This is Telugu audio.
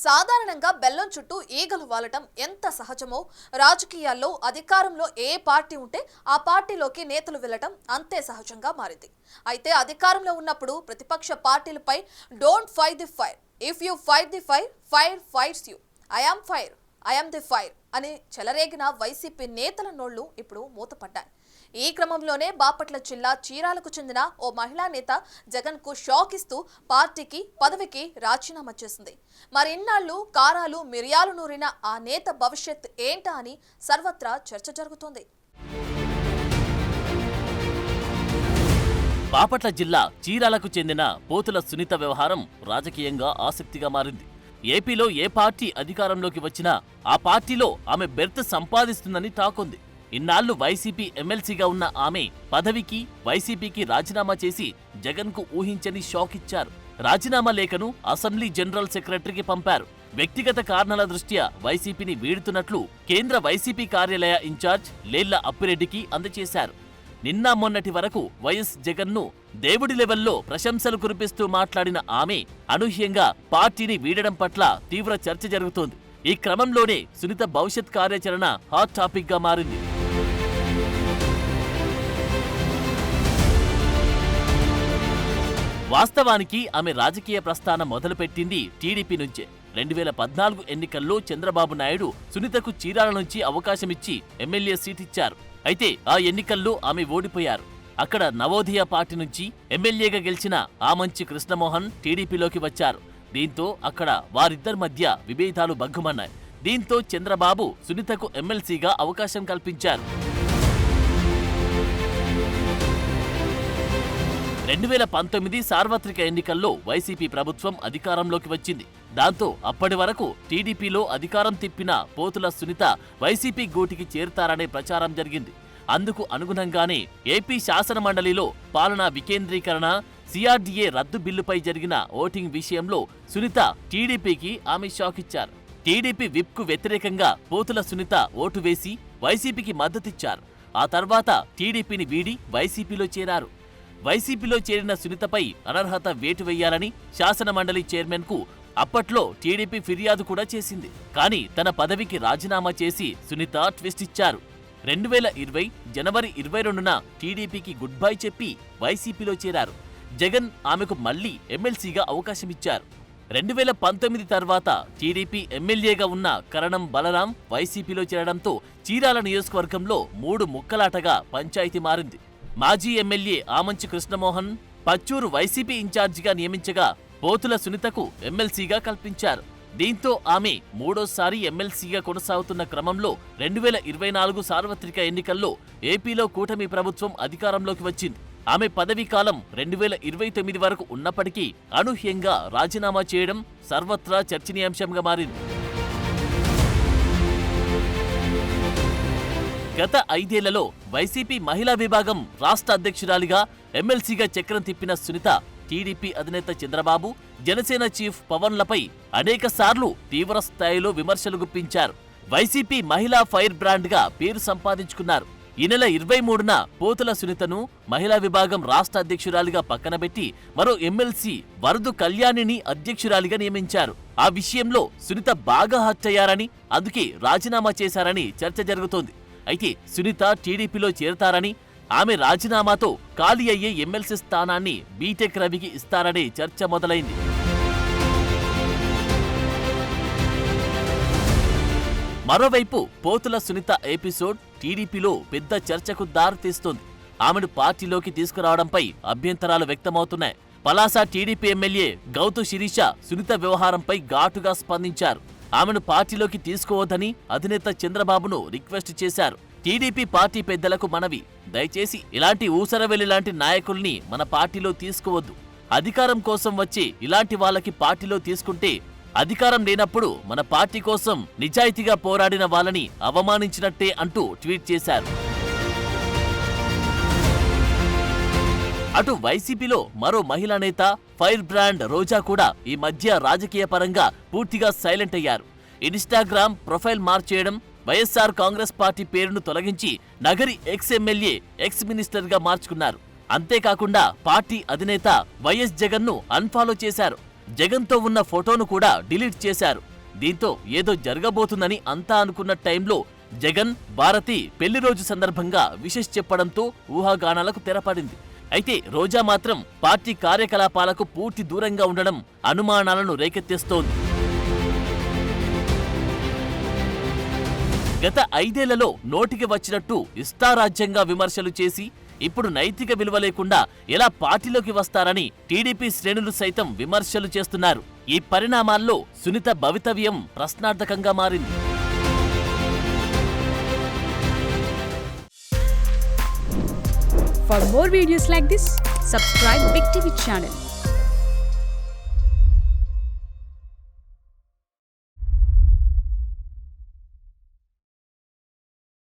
సాధారణంగా బెల్లం చుట్టూ ఈగలు వాలటం ఎంత సహజమో రాజకీయాల్లో అధికారంలో ఏ పార్టీ ఉంటే ఆ పార్టీలోకి నేతలు వెళ్లటం అంతే సహజంగా మారింది. అయితే అధికారంలో ఉన్నప్పుడు ప్రతిపక్ష పార్టీలపై don't fight the fire, if you fight the fire, fire fights you, I am the fire అని చెలరేగిన వైసీపీ నేతల నోళ్లు ఇప్పుడు మూతపడ్డాయి. ఈ క్రమంలోనే బాపట్ల జిల్లా చీరాలకు చెందిన ఓ మహిళా నేత జగన్ కు షాక్ ఇస్తూ పార్టీకి పదవికి రాజీనామా చేసింది. మరిన్నాళ్లు కారాలు మిరియాలు నూరిన ఆ నేత భవిష్యత్ ఏంటా అని సర్వత్రా చర్చ జరుగుతోంది. బాపట్ల జిల్లా చీరాలకు చెందిన పోతుల సునీత వ్యవహారం రాజకీయంగా ఆసక్తిగా మారింది. ఏపీలో ఏ పార్టీ అధికారంలోకి వచ్చినా ఆ పార్టీలో ఆమె బెర్త్ సంపాదిస్తుందని టాక్ ఉంది. ఇన్నాళ్లు వైసీపీ ఎమ్మెల్సీగా ఉన్న ఆమె పదవికి వైసీపీకి రాజీనామా చేసి జగన్ కు ఊహించని షాక్ ఇచ్చారు. రాజీనామా లేఖను అసెంబ్లీ జనరల్ సెక్రటరీకి పంపారు. వ్యక్తిగత కారణాల దృష్ట్యా వైసీపీని వీడుతున్నట్లు కేంద్ర వైసీపీ కార్యాలయ ఇన్ఛార్జ్ లేళ్ల అప్పిరెడ్డికి అందజేశారు. నిన్న మొన్నటి వరకు వైఎస్ జగన్ను దేవుడి లెవెల్లో ప్రశంసలు కురిపిస్తూ మాట్లాడిన ఆమె అనూహ్యంగా పార్టీని వీడడం పట్ల తీవ్ర చర్చ జరుగుతోంది. ఈ క్రమంలోనే సునీత భవిష్యత్ కార్యాచరణ హాట్ టాపిక్ గా మారింది. వాస్తవానికి ఆమె రాజకీయ ప్రస్థానం మొదలుపెట్టింది టీడీపీ నుంచే. 2014 ఎన్నికల్లో చంద్రబాబు నాయుడు సునీతకు చీరాల నుంచి అవకాశమిచ్చి ఎమ్మెల్యే సీటిచ్చారు. అయితే ఆ ఎన్నికల్లో ఆమె ఓడిపోయారు. అక్కడ నవోదయ పార్టీ నుంచి ఎమ్మెల్యేగా గెలిచిన ఆమంచి కృష్ణమోహన్ టీడీపీలోకి వచ్చారు. దీంతో అక్కడ వారిద్దరి మధ్య విభేదాలు బగ్గుమన్నాయి. దీంతో చంద్రబాబు సునీతకు ఎమ్మెల్సీగా అవకాశం కల్పించారు. 2019 సార్వత్రిక ఎన్నికల్లో వైసీపీ ప్రభుత్వం అధికారంలోకి వచ్చింది. దాంతో అప్పటి వరకు టీడీపీలో అధికారం తిప్పిన పోతుల సునీత వైసీపీ గూటికి చేరుతారనే ప్రచారం జరిగింది. అందుకు అనుగుణంగానే ఏపీ శాసనమండలిలో పాలనా వికేంద్రీకరణ, సిఆర్డీఏ రద్దు బిల్లుపై జరిగిన ఓటింగ్ విషయంలో సునీత టీడీపీకి ఆమె షాక్ ఇచ్చారు. టీడీపీ విప్కు వ్యతిరేకంగా పోతుల సునీత ఓటు వేసి వైసీపీకి మద్దతిచ్చారు. ఆ తర్వాత టీడీపీని వీడి వైసీపీలో చేరారు. వైసీపీలో చేరిన సునీతపై అనర్హత వేటు వేయాలని శాసనమండలి చైర్మన్ కు అప్పట్లో టీడీపీ ఫిర్యాదు కూడా చేసింది. కానీ తన పదవికి రాజీనామా చేసి సునీత ట్విస్ట్ ఇచ్చారు. 2020 జనవరి 22న టీడీపీకి గుడ్ బై చెప్పి వైసీపీలో చేరారు. జగన్ ఆమెకు మళ్లీ ఎమ్మెల్సీగా అవకాశమిచ్చారు. 2019 తర్వాత టీడీపీ ఎమ్మెల్యేగా ఉన్న కరణం బలరాం వైసీపీలో చేరడంతో చీరాల నియోజకవర్గంలో 3 ముక్కలాటగా పంచాయతీ మారింది. మాజీ ఎమ్మెల్యే ఆమంచి కృష్ణమోహన్ పచ్చూరు వైసీపీ ఇన్ఛార్జిగా నియమించగా పోతుల సునీతకు ఎమ్మెల్సీగా కల్పించారు. దీంతో ఆమె మూడోసారి ఎమ్మెల్సీగా కొనసాగుతున్న క్రమంలో 2024 సార్వత్రిక ఎన్నికల్లో ఏపీలో కూటమి ప్రభుత్వం అధికారంలోకి వచ్చింది. ఆమె పదవీ కాలం 2029 వరకు ఉన్నప్పటికీ అనూహ్యంగా రాజీనామా చేయడం సర్వత్రా చర్చనీయాంశంగా మారింది. గత 5 ఏళ్లలో వైసీపీ మహిళా విభాగం రాష్ట్ర అధ్యక్షురాలిగా ఎమ్మెల్సీగా చక్రం తిప్పిన సునీత టీడీపీ అధినేత చంద్రబాబు, జనసేన చీఫ్ పవన్లపై అనేక సార్లు తీవ్ర స్థాయిలో విమర్శలు గుప్పించారు. వైసీపీ మహిళా ఫైర్ బ్రాండ్ గా పేరు సంపాదించుకున్నారు. ఈ నెల 23న పోతుల సునీతను మహిళా విభాగం రాష్ట్ర అధ్యక్షురాలిగా పక్కనబెట్టి మరో ఎమ్మెల్సీ వరదు కళ్యాణిని అధ్యక్షురాలిగా నియమించారు. ఆ విషయంలో సునీత బాగా హర్ట్ అయ్యారని, అందుకే రాజీనామా చేశారని చర్చ జరుగుతోంది. అయితే సునీత టీడీపీలో చేరతారని, ఆమె రాజీనామాతో ఖాళీ అయ్యే ఎమ్మెల్సీ స్థానాన్ని బీటెక్ రవికి ఇస్తారనే చర్చ మొదలైంది. మరోవైపు పోతుల సునీత ఎపిసోడ్ టీడీపీలో పెద్ద చర్చకు దారితీస్తోంది. ఆమెను పార్టీలోకి తీసుకురావడంపై అభ్యంతరాలు వ్యక్తమవుతున్నాయి. పలాస టీడీపీ ఎమ్మెల్యే గౌతు శిరీష సునీత వ్యవహారంపై ఘాటుగా స్పందించారు. ఆమెను పార్టీలోకి తీసుకోవద్దని అధినేత చంద్రబాబును రిక్వెస్ట్ చేశారు. టీడీపీ పార్టీ పెద్దలకు మనవి, దయచేసి ఇలాంటి ఊసరవెల్లి లాంటి నాయకుల్ని మన పార్టీలో తీసుకోవద్దు. అధికారం కోసం వచ్చి ఇలాంటి వాళ్ళకి పార్టీలో తీసుకుంటే అధికారం లేనప్పుడు మన పార్టీ కోసం నిజాయితీగా పోరాడిన వాళ్ళని అవమానించినట్టే అంటూ ట్వీట్ చేశారు. అటు వైసీపీలో మరో మహిళా నేత ఫైర్ బ్రాండ్ రోజా కూడా ఈ మధ్య రాజకీయ పరంగా పూర్తిగా సైలెంట్ అయ్యారు. ఇన్స్టాగ్రామ్ ప్రొఫైల్ మార్చేయడం, వైఎస్ఆర్ కాంగ్రెస్ పార్టీ పేరును తొలగించి Nagari ex MLA, ex minister గా మార్చుకున్నారు. అంతేకాకుండా పార్టీ అధినేత వైఎస్ జగన్ ను అన్ఫాలో చేశారు. జగన్తో ఉన్న ఫోటోను కూడా డిలీట్ చేశారు. దీంతో ఏదో జరగబోతుందని అంతా అనుకున్న టైంలో జగన్, భారతి పెళ్లి రోజు సందర్భంగా విషెస్ చెప్పడంతో ఊహాగానాలకు తెరపడింది. అయితే రోజా మాత్రం పార్టీ కార్యకలాపాలకు పూర్తి దూరంగా ఉండడం అనుమానాలను రేకెత్తిస్తోంది. గత 5 ఏళ్లలో నోటికి వచ్చినట్టు ఇష్టారాజ్యంగా విమర్శలు చేసి ఇప్పుడు నైతిక విలువ లేకుండా ఎలా పార్టీలోకి వస్తారని టీడీపీ శ్రేణులు సైతం విమర్శలు చేస్తున్నారు. ఈ పరిణామాల్లో సునీత భవితవ్యం ప్రశ్నార్థకంగా మారింది. For more videos like this, subscribe Big TV channel.